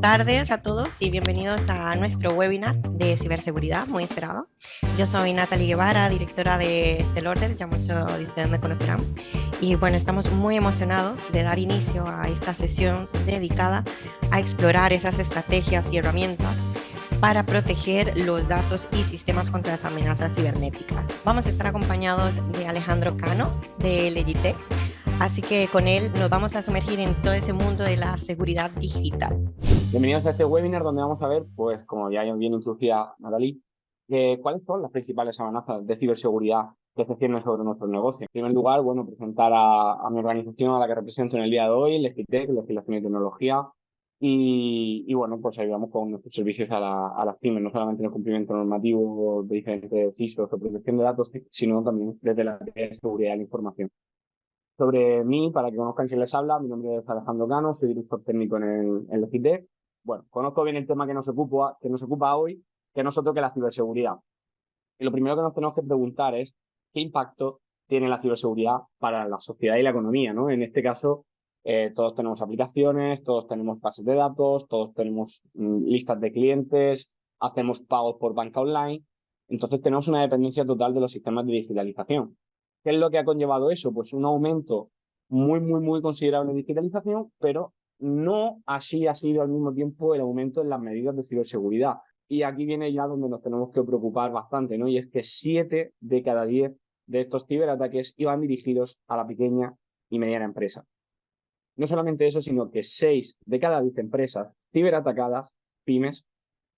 tardes a todos y bienvenidos a nuestro webinar de ciberseguridad muy esperado. Yo soy Natalie Guevara, directora de Stellorder, ya muchos de ustedes me conocerán. Y bueno, estamos muy emocionados de dar inicio a esta sesión dedicada a explorar esas estrategias y herramientas para proteger los datos y sistemas contra las amenazas cibernéticas. Vamos a estar acompañados de Alejandro Cano, de Legitech. Así que con él nos vamos a sumergir en todo ese mundo de la seguridad digital. Bienvenidos a este webinar donde vamos a ver, pues como ya bien introducía Natalie, cuáles son las principales amenazas de ciberseguridad que se ciernen sobre nuestros negocios. En primer lugar, bueno, presentar a mi organización, a la que represento en el día de hoy, Legitech, Legislación y Tecnología, y bueno, pues ayudamos con nuestros servicios a las pymes, no solamente en el cumplimiento normativo de diferentes ISOs o protección de datos, sino también desde la seguridad de la información. Sobre mí, para que conozcan quién les habla, mi nombre es Alejandro Cano, soy director técnico en Legitech. Bueno, conozco bien el tema que nos ocupa hoy, que no es otro que la ciberseguridad. Y lo primero que nos tenemos que preguntar es qué impacto tiene la ciberseguridad para la sociedad y la economía, ¿no? En este caso, todos tenemos aplicaciones, todos tenemos bases de datos, todos tenemos listas de clientes, hacemos pagos por banca online. Entonces tenemos una dependencia total de los sistemas de digitalización. ¿Qué es lo que ha conllevado eso? Pues un aumento muy considerable de digitalización, pero no así ha sido al mismo tiempo el aumento en las medidas de ciberseguridad. Y aquí viene ya donde nos tenemos que preocupar bastante, ¿no? Y es que 7 de cada 10 de estos ciberataques iban dirigidos a la pequeña y mediana empresa. No solamente eso, sino que 6 de cada 10 empresas ciberatacadas, pymes,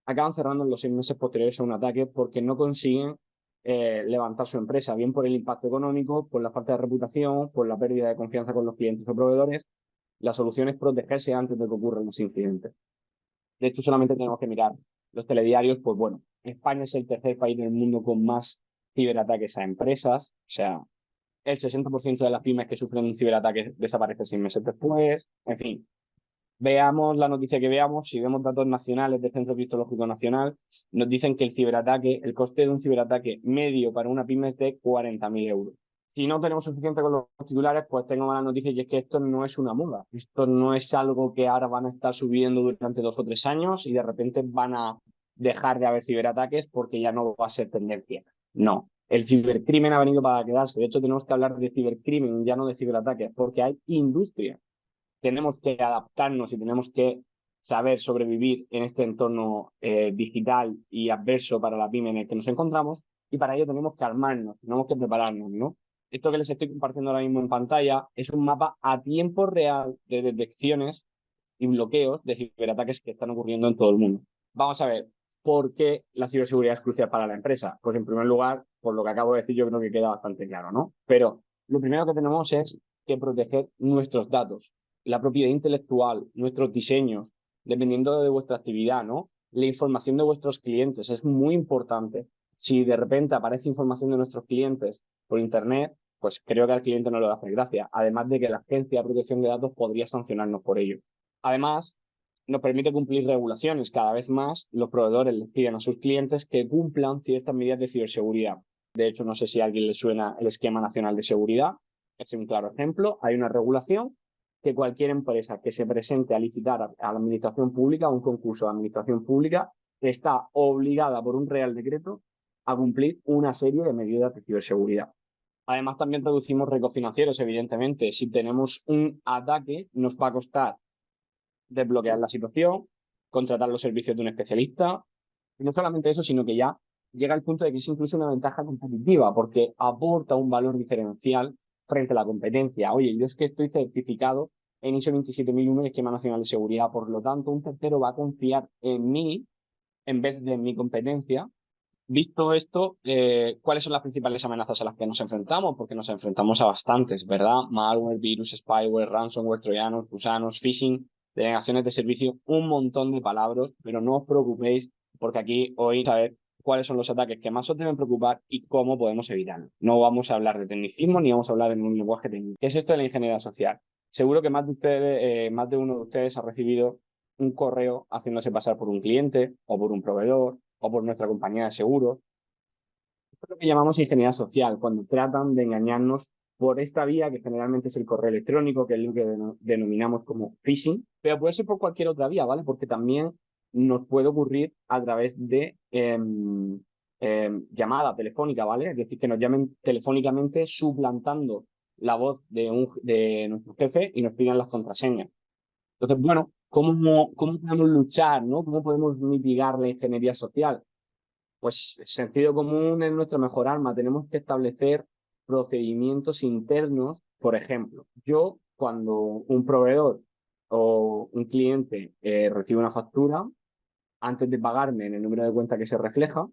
acaban cerrando en los 6 meses posteriores a un ataque porque no consiguen levantar su empresa, bien por el impacto económico, por la falta de reputación, por la pérdida de confianza con los clientes o proveedores. La solución es protegerse antes de que ocurran los incidentes. De hecho, solamente tenemos que mirar los telediarios, pues bueno, España es el tercer país del mundo con más ciberataques a empresas, o sea, el 60% de las pymes que sufren un ciberataque desaparece 6 meses después, en fin. Veamos la noticia que veamos, si vemos datos nacionales del Centro Criptológico Nacional, nos dicen que el coste de un ciberataque medio para una pyme es de 40.000 euros. Si no tenemos suficiente con los titulares, pues tengo malas noticias y es que esto no es una moda. Esto no es algo que ahora van a estar subiendo durante 2 o 3 años y de repente van a dejar de haber ciberataques porque ya no va a ser tendencia. No. El cibercrimen ha venido para quedarse. De hecho, tenemos que hablar de cibercrimen, ya no de ciberataques, porque hay industria. Tenemos que adaptarnos y tenemos que saber sobrevivir en este entorno digital y adverso para la pyme en el que nos encontramos, y para ello tenemos que armarnos, tenemos que prepararnos, ¿no? Esto que les estoy compartiendo ahora mismo en pantalla es un mapa a tiempo real de detecciones y bloqueos de ciberataques que están ocurriendo en todo el mundo. Vamos a ver, ¿por qué la ciberseguridad es crucial para la empresa? Pues en primer lugar, por lo que acabo de decir, yo creo que queda bastante claro, ¿no? Pero lo primero que tenemos es que proteger nuestros datos, la propiedad intelectual, nuestros diseños, dependiendo de vuestra actividad, ¿no? La información de vuestros clientes es muy importante. Si de repente aparece información de nuestros clientes por internet, pues creo que al cliente no le va a hacer gracia. Además de que la Agencia de Protección de Datos podría sancionarnos por ello. Además, nos permite cumplir regulaciones. Cada vez más los proveedores les piden a sus clientes que cumplan ciertas medidas de ciberseguridad. De hecho, no sé si a alguien le suena el Esquema Nacional de Seguridad. Es un claro ejemplo. Hay una regulación que cualquier empresa que se presente a licitar a la administración pública, a un concurso de administración pública, está obligada por un Real Decreto a cumplir una serie de medidas de ciberseguridad. Además, también reducimos riesgos financieros, evidentemente. Si tenemos un ataque, nos va a costar desbloquear la situación, contratar los servicios de un especialista. Y no solamente eso, sino que ya llega al punto de que es incluso una ventaja competitiva, porque aporta un valor diferencial frente a la competencia. Oye, yo es que estoy certificado en ISO 27001 y Esquema Nacional de Seguridad, por lo tanto, un tercero va a confiar en mí en vez de en mi competencia. Visto esto, ¿cuáles son las principales amenazas a las que nos enfrentamos? Porque nos enfrentamos a bastantes, ¿verdad? Malware, virus, spyware, ransomware, troyanos, gusanos, phishing, denegaciones de servicio, un montón de palabras, pero no os preocupéis porque aquí hoy vamos a ver cuáles son los ataques que más os deben preocupar y cómo podemos evitarlos. No vamos a hablar de tecnicismo ni vamos a hablar en un lenguaje técnico. ¿Qué es esto de la ingeniería social? Seguro que más de uno de ustedes ha recibido un correo haciéndose pasar por un cliente o por un proveedor o por nuestra compañía de seguros. Esto es lo que llamamos ingeniería social, cuando tratan de engañarnos por esta vía, que generalmente es el correo electrónico, que es lo que denominamos como phishing, pero puede ser por cualquier otra vía, ¿vale? Porque también nos puede ocurrir a través de llamada telefónica, ¿vale? Es decir, que nos llamen telefónicamente suplantando la voz de nuestro jefe y nos pidan las contraseñas. Entonces, bueno, ¿cómo podemos luchar, ¿no? ¿Cómo podemos mitigar la ingeniería social? Pues el sentido común es nuestra mejor arma. Tenemos que establecer procedimientos internos. Por ejemplo, yo cuando un proveedor o un cliente recibe una factura, antes de pagarme en el número de cuenta que se refleja,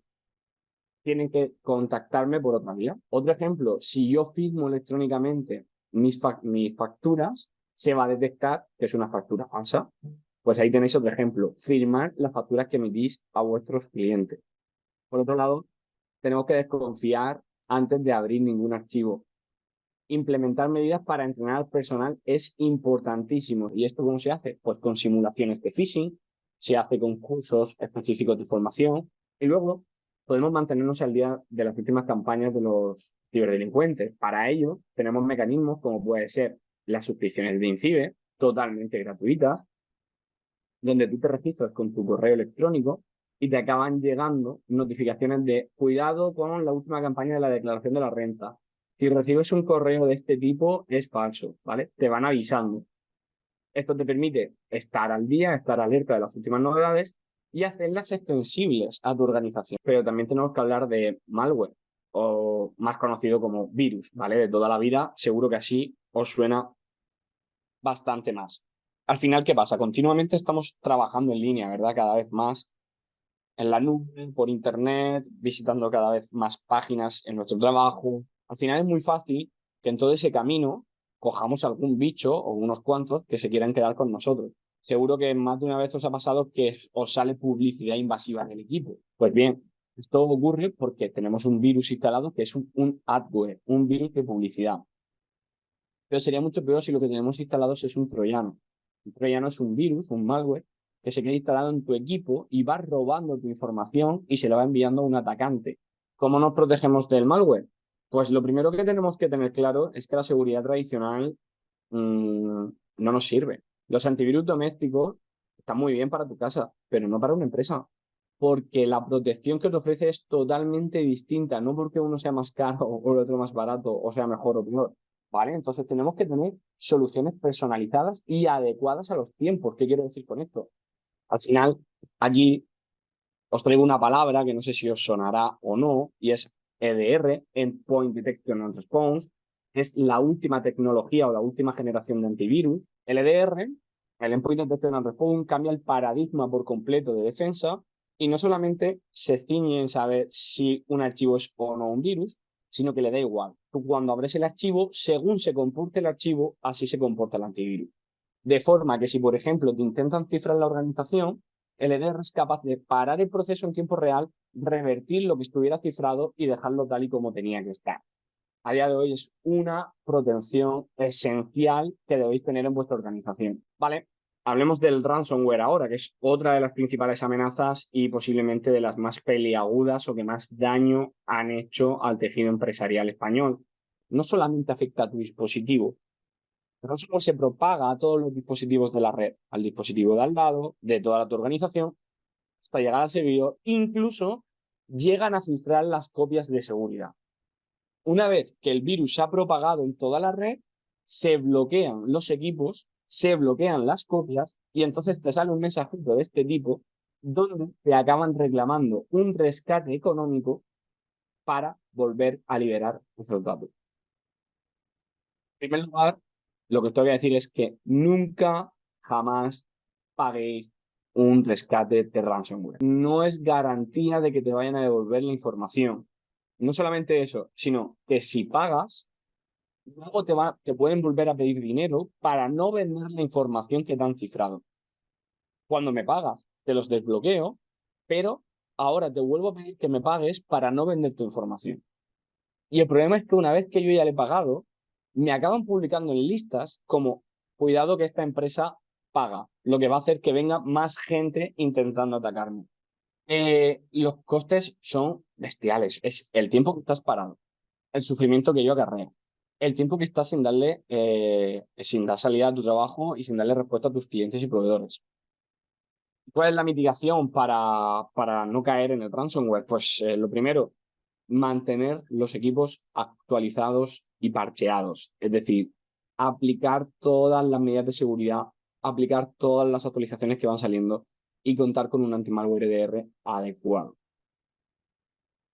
tienen que contactarme por otra vía. Otro ejemplo, si yo firmo electrónicamente mis facturas, se va a detectar que es una factura falsa. Pues ahí tenéis otro ejemplo, firmar las facturas que emitís a vuestros clientes. Por otro lado, tenemos que desconfiar antes de abrir ningún archivo. Implementar medidas para entrenar al personal es importantísimo. ¿Y esto cómo se hace? Pues con simulaciones de phishing, se hace con cursos específicos de formación y luego podemos mantenernos al día de las últimas campañas de los ciberdelincuentes. Para ello, tenemos mecanismos como puede ser las suscripciones de INCIBE, totalmente gratuitas, donde tú te registras con tu correo electrónico y te acaban llegando notificaciones de cuidado con la última campaña de la declaración de la renta. Si recibes un correo de este tipo, es falso, ¿vale? Te van avisando. Esto te permite estar al día, estar alerta de las últimas novedades y hacerlas extensibles a tu organización. Pero también tenemos que hablar de malware, o más conocido como virus, ¿vale? De toda la vida, seguro que así os suena bastante más. Al final, ¿qué pasa? Continuamente estamos trabajando en línea, ¿verdad? Cada vez más en la nube, por internet, visitando cada vez más páginas en nuestro trabajo. Al final es muy fácil que en todo ese camino cojamos algún bicho o unos cuantos que se quieran quedar con nosotros. Seguro que más de una vez os ha pasado que os sale publicidad invasiva en el equipo. Pues bien, esto ocurre porque tenemos un virus instalado que es un adware, un virus de publicidad. Pero sería mucho peor si lo que tenemos instalados es un troyano. Un troyano es un virus, un malware, que se queda instalado en tu equipo y va robando tu información y se la va enviando a un atacante. ¿Cómo nos protegemos del malware? Pues lo primero que tenemos que tener claro es que la seguridad tradicional no nos sirve. Los antivirus domésticos están muy bien para tu casa, pero no para una empresa. Porque la protección que te ofrece es totalmente distinta, no porque uno sea más caro o el otro más barato o sea mejor o peor. ¿Vale? Entonces tenemos que tener soluciones personalizadas y adecuadas a los tiempos. ¿Qué quiero decir con esto? Al final, allí os traigo una palabra que no sé si os sonará o no, y es EDR, Endpoint Detection and Response. Es la última tecnología o la última generación de antivirus. El EDR, el Endpoint Detection and Response, cambia el paradigma por completo de defensa y no solamente se ciñe en saber si un archivo es o no un virus, sino que le da igual. Tú cuando abres el archivo, según se comporte el archivo, así se comporta el antivirus. De forma que si, por ejemplo, te intentan cifrar la organización, el EDR es capaz de parar el proceso en tiempo real, revertir lo que estuviera cifrado y dejarlo tal y como tenía que estar. A día de hoy es una protección esencial que debéis tener en vuestra organización. Vale, hablemos del ransomware ahora, que es otra de las principales amenazas y posiblemente de las más peliagudas o que más daño han hecho al tejido empresarial español. No solamente afecta a tu dispositivo, pero eso se propaga a todos los dispositivos de la red, al dispositivo de al lado, de toda tu organización, hasta llegar al servidor. Incluso llegan a cifrar las copias de seguridad. Una vez que el virus se ha propagado en toda la red, se bloquean los equipos, se bloquean las copias y entonces te sale un mensajito de este tipo donde te acaban reclamando un rescate económico para volver a liberar esos datos. En primer lugar, lo que os voy a decir es que nunca, jamás paguéis un rescate de ransomware. No es garantía de que te vayan a devolver la información. No solamente eso, sino que si pagas, luego te pueden volver a pedir dinero para no vender la información que te han cifrado. Cuando me pagas, te los desbloqueo, pero ahora te vuelvo a pedir que me pagues para no vender tu información. Y el problema es que una vez que yo ya le he pagado, me acaban publicando en listas como cuidado que esta empresa paga, lo que va a hacer que venga más gente intentando atacarme. Los costes son bestiales, es el tiempo que estás parado, el sufrimiento que yo acarreo. el tiempo que estás sin dar salida a tu trabajo y sin darle respuesta a tus clientes y proveedores. ¿Cuál es la mitigación para no caer en el ransomware? Pues lo primero, mantener los equipos actualizados y parcheados. Es decir, aplicar todas las medidas de seguridad, aplicar todas las actualizaciones que van saliendo y contar con un anti-malware EDR adecuado.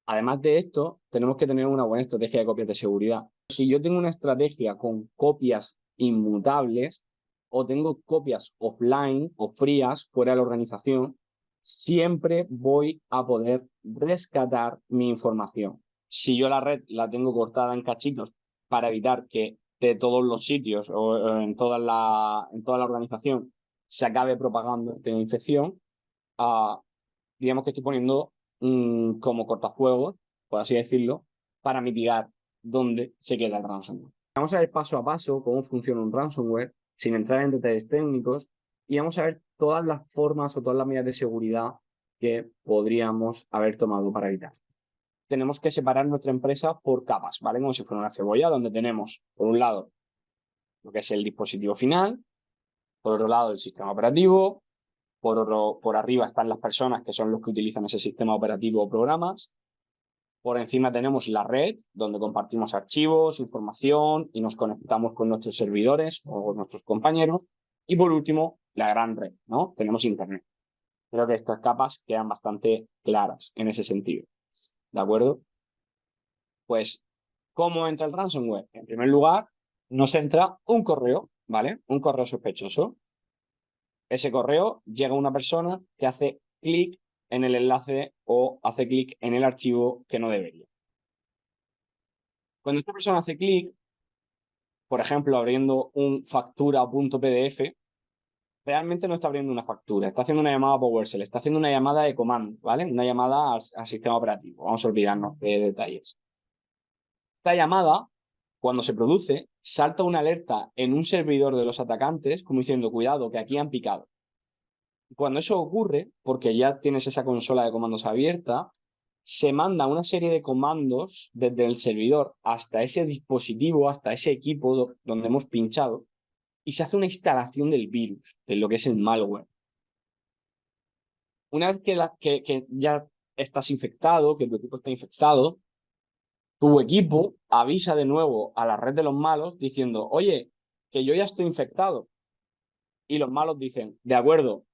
Además de esto, tenemos que tener una buena estrategia de copias de seguridad. Si yo tengo una estrategia con copias inmutables o tengo copias offline o frías fuera de la organización, siempre voy a poder rescatar mi información. Si yo la red la tengo cortada en cachitos para evitar que de todos los sitios o en toda la organización se acabe propagando esta infección, digamos que estoy poniendo como cortafuegos, por así decirlo, para mitigar dónde se queda el ransomware. Vamos a ver paso a paso cómo funciona un ransomware, sin entrar en detalles técnicos, y vamos a ver todas las formas o todas las medidas de seguridad que podríamos haber tomado para evitar. Tenemos que separar nuestra empresa por capas, ¿vale? Como si fuera una cebolla, donde tenemos, por un lado, lo que es el dispositivo final, por otro lado, el sistema operativo, por arriba están las personas que son los que utilizan ese sistema operativo o programas. Por encima tenemos la red, donde compartimos archivos, información y nos conectamos con nuestros servidores o nuestros compañeros. Y por último, la gran red, ¿no? Tenemos Internet. Creo que estas capas quedan bastante claras en ese sentido. ¿De acuerdo? Pues, ¿cómo entra el ransomware? En primer lugar, nos entra un correo, ¿vale? Un correo sospechoso. Ese correo llega a una persona que hace clic en el enlace o hace clic en el archivo que no debería. Cuando esta persona hace clic, por ejemplo, abriendo un factura.pdf, realmente no está abriendo una factura, está haciendo una llamada a PowerShell, está haciendo una llamada de comando, ¿vale? Una llamada al sistema operativo. Vamos a olvidarnos de detalles. Esta llamada, cuando se produce, salta una alerta en un servidor de los atacantes, como diciendo, cuidado, que aquí han picado. Cuando eso ocurre, porque ya tienes esa consola de comandos abierta, se manda una serie de comandos desde el servidor hasta ese dispositivo, hasta ese equipo donde hemos pinchado, y se hace una instalación del virus, de lo que es el malware. Una vez que ya estás infectado, que tu equipo está infectado, tu equipo avisa de nuevo a la red de los malos diciendo, oye, que yo ya estoy infectado. Y los malos dicen, de acuerdo,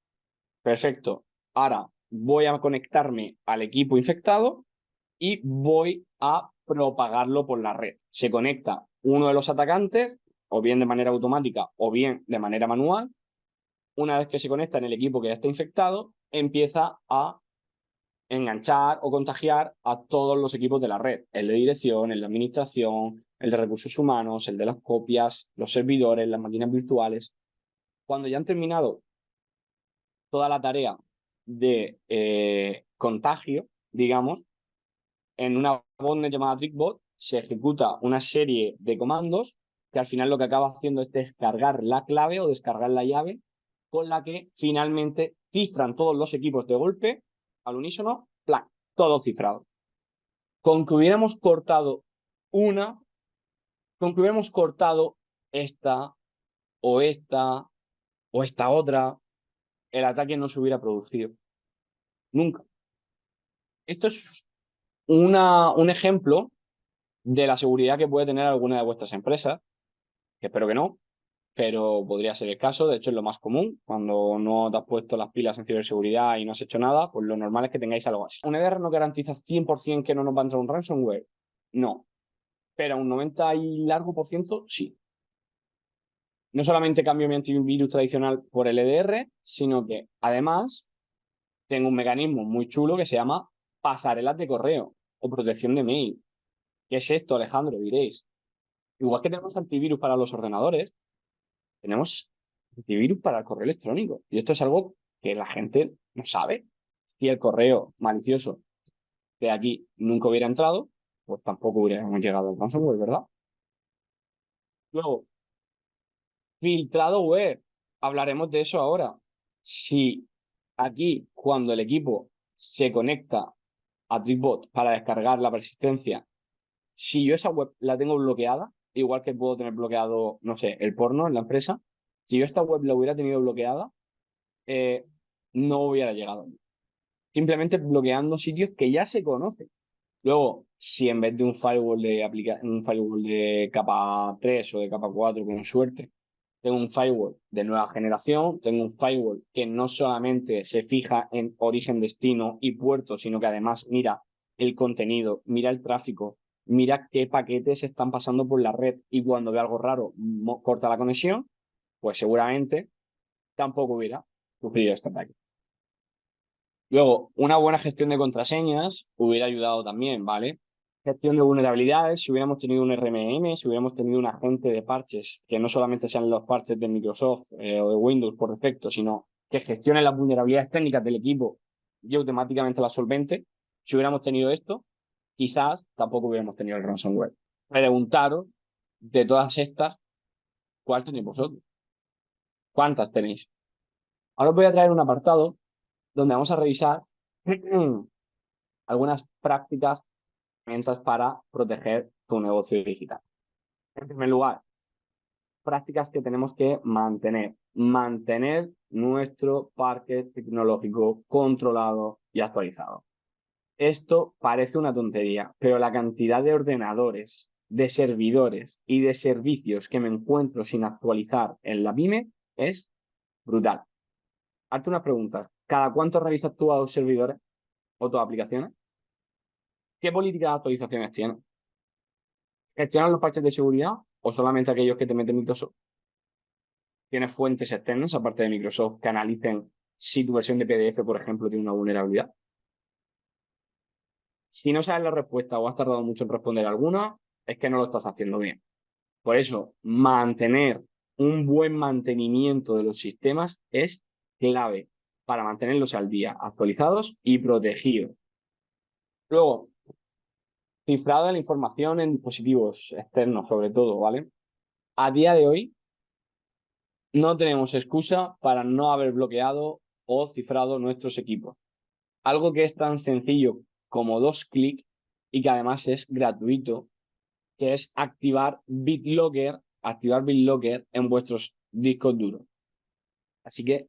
perfecto, ahora voy a conectarme al equipo infectado y voy a propagarlo por la red. Se conecta uno de los atacantes, o bien de manera automática o bien de manera manual. Una vez que se conecta en el equipo que ya está infectado, empieza a enganchar o contagiar a todos los equipos de la red. El de dirección, el de administración, el de recursos humanos, el de las copias, los servidores, las máquinas virtuales. Cuando ya han terminado toda la tarea de contagio, digamos, en una botnet llamada TrickBot se ejecuta una serie de comandos que al final lo que acaba haciendo es descargar la clave o descargar la llave con la que finalmente cifran todos los equipos de golpe al unísono, ¡plac! Todo cifrado. Con que hubiéramos cortado esta o esta o esta otra, el ataque no se hubiera producido. Nunca. Esto es un ejemplo de la seguridad que puede tener alguna de vuestras empresas, que espero que no, pero podría ser el caso. De hecho, es lo más común. Cuando no te has puesto las pilas en ciberseguridad y no has hecho nada, pues lo normal es que tengáis algo así. ¿Un EDR no garantiza 100% que no nos va a entrar un ransomware? No. Pero un 90 y largo por ciento, sí. No solamente cambio mi antivirus tradicional por el EDR, sino que además tengo un mecanismo muy chulo que se llama pasarelas de correo o protección de mail. ¿Qué es esto, Alejandro? Diréis. Igual que tenemos antivirus para los ordenadores, tenemos antivirus para el correo electrónico. Y esto es algo que la gente no sabe. Si el correo malicioso de aquí nunca hubiera entrado, pues tampoco hubiéramos llegado al ransomware, ¿verdad? Luego, filtrado web. Hablaremos de eso ahora. Si aquí, cuando el equipo se conecta a TrickBot para descargar la persistencia, si yo esa web la tengo bloqueada, igual que puedo tener bloqueado, no sé, el porno en la empresa, si yo esta web la hubiera tenido bloqueada, no hubiera llegado. Simplemente bloqueando sitios que ya se conocen. Luego, si en vez de un firewall de capa 3 o de capa 4 con suerte, tengo un firewall de nueva generación, tengo un firewall que no solamente se fija en origen, destino y puerto, sino que además mira el contenido, mira el tráfico, mira qué paquetes están pasando por la red y cuando ve algo raro corta la conexión, pues seguramente tampoco hubiera sufrido este ataque. Luego, una buena gestión de contraseñas hubiera ayudado también, ¿vale? Gestión de vulnerabilidades, si hubiéramos tenido un RMM, si hubiéramos tenido un agente de parches, que no solamente sean los parches de Microsoft o de Windows por defecto, sino que gestione las vulnerabilidades técnicas del equipo y automáticamente las solvente. Si hubiéramos tenido esto, quizás tampoco hubiéramos tenido el ransomware. Preguntaros de todas estas, ¿cuál tenéis vosotros? ¿Cuántas tenéis? Ahora os voy a traer un apartado donde vamos a revisar algunas prácticas herramientas para proteger tu negocio digital. En primer lugar, prácticas que tenemos que mantener. Mantener nuestro parque tecnológico controlado y actualizado. Esto parece una tontería, pero la cantidad de ordenadores, de servidores y de servicios que me encuentro sin actualizar en la PyME es brutal. Hazte unas preguntas. ¿Cada cuánto revisas tú a los servidores o tus aplicaciones? ¿Qué política de actualizaciones tienes? ¿Gestionan los parches de seguridad o solamente aquellos que te mete Microsoft? ¿Tienes fuentes externas, aparte de Microsoft, que analicen si tu versión de PDF, por ejemplo, tiene una vulnerabilidad? Si no sabes la respuesta o has tardado mucho en responder alguna, es que no lo estás haciendo bien. Por eso, mantener un buen mantenimiento de los sistemas es clave para mantenerlos al día, actualizados y protegidos. Luego, cifrado de la información en dispositivos externos, sobre todo, ¿vale? A día de hoy, no tenemos excusa para no haber bloqueado o cifrado nuestros equipos. Algo que es tan sencillo como 2 clics y que además es gratuito, que es activar BitLocker en vuestros discos duros. Así que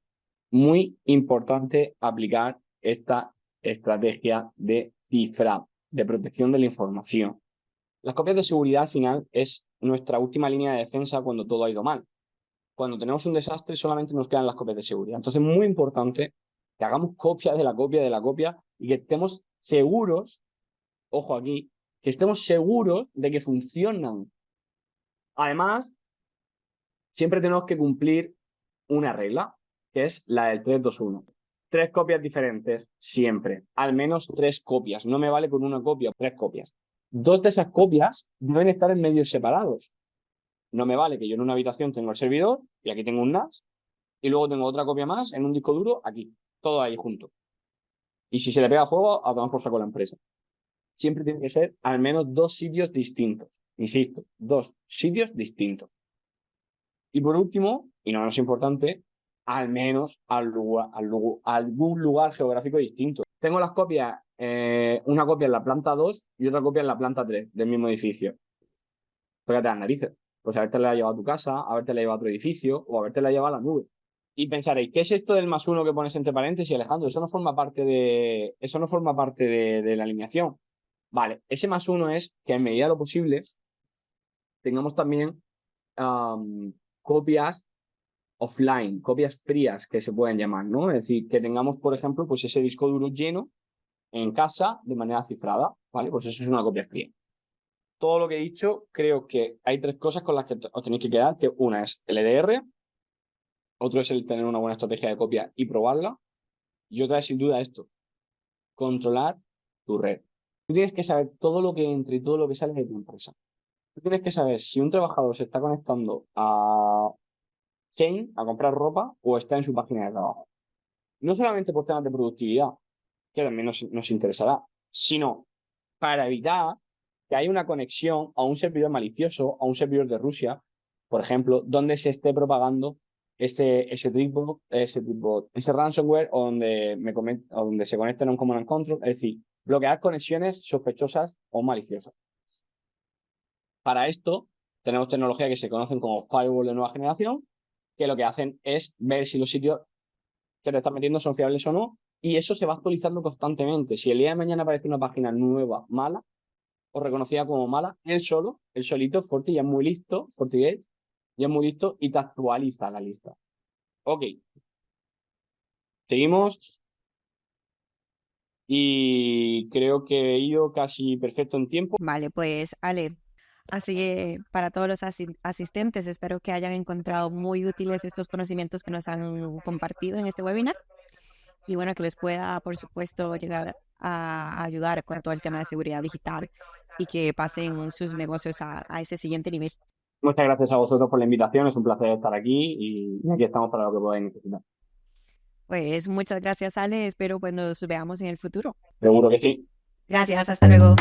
muy importante aplicar esta estrategia de cifrado, de protección de la información. Las copias de seguridad al final es nuestra última línea de defensa cuando todo ha ido mal. Cuando tenemos un desastre solamente nos quedan las copias de seguridad. Entonces es muy importante que hagamos copia de la copia de la copia y que estemos seguros, ojo aquí, que estemos seguros de que funcionan. Además, siempre tenemos que cumplir una regla, que es la del 3-2-1. 3 copias diferentes, siempre. Al menos 3 copias. No me vale con una copia, 3 copias. 2 de esas copias deben estar en medios separados. No me vale que yo en una habitación tengo el servidor y aquí tengo un NAS y luego tengo otra copia más en un disco duro aquí. Todo ahí junto. Y si se le pega fuego, a tomar por saco la empresa. Siempre tiene que ser al menos 2 sitios distintos. Insisto, 2 sitios distintos. Y por último, y no menos importante, al menos algún lugar geográfico distinto. Tengo las copias, una copia en la planta 2 y otra copia en la planta 3 del mismo edificio. Fíjate las narices. Pues haberte la llevado a tu casa, haberte la llevado a otro edificio o haberte la llevado a la nube. Y pensaréis, ¿qué es esto del +1 que pones entre paréntesis, Alejandro? Eso no forma parte de la alineación. Vale, ese +1 es que en medida de lo posible tengamos también copias offline, copias frías que se pueden llamar, ¿no? Es decir, que tengamos, por ejemplo, pues ese disco duro lleno en casa de manera cifrada, ¿vale? Pues eso es una copia fría. Todo lo que he dicho, creo que hay 3 cosas con las que os tenéis que quedar, que una es el EDR, otro es el tener una buena estrategia de copia y probarla, y otra es sin duda esto, controlar tu red. Tú tienes que saber todo lo que entra y todo lo que sale de tu empresa. Tú tienes que saber si un trabajador se está conectando a Shein a comprar ropa o está en su página de trabajo. No solamente por temas de productividad, que también nos interesará, sino para evitar que haya una conexión a un servidor malicioso, a un servidor de Rusia, por ejemplo, donde se esté propagando ese ransomware o donde se conecten a un command and control, es decir, bloquear conexiones sospechosas o maliciosas. Para esto, tenemos tecnologías que se conocen como firewall de nueva generación, que lo que hacen es ver si los sitios que te están metiendo son fiables o no, y eso se va actualizando constantemente. Si el día de mañana aparece una página nueva, mala, o reconocida como mala, el solito, Forti ya es muy listo, FortiGate, ya es muy listo y te actualiza la lista. Ok. Seguimos. Y creo que he ido casi perfecto en tiempo. Vale, pues Ale, así que para todos los asistentes, espero que hayan encontrado muy útiles estos conocimientos que nos han compartido en este webinar y bueno, que les pueda, por supuesto, llegar a ayudar con todo el tema de seguridad digital y que pasen sus negocios a ese siguiente nivel. Muchas gracias a vosotros por la invitación, es un placer estar aquí y aquí estamos para lo que podáis necesitar. Pues muchas gracias, Ale, espero pues nos veamos en el futuro. Seguro que sí. Gracias, hasta luego.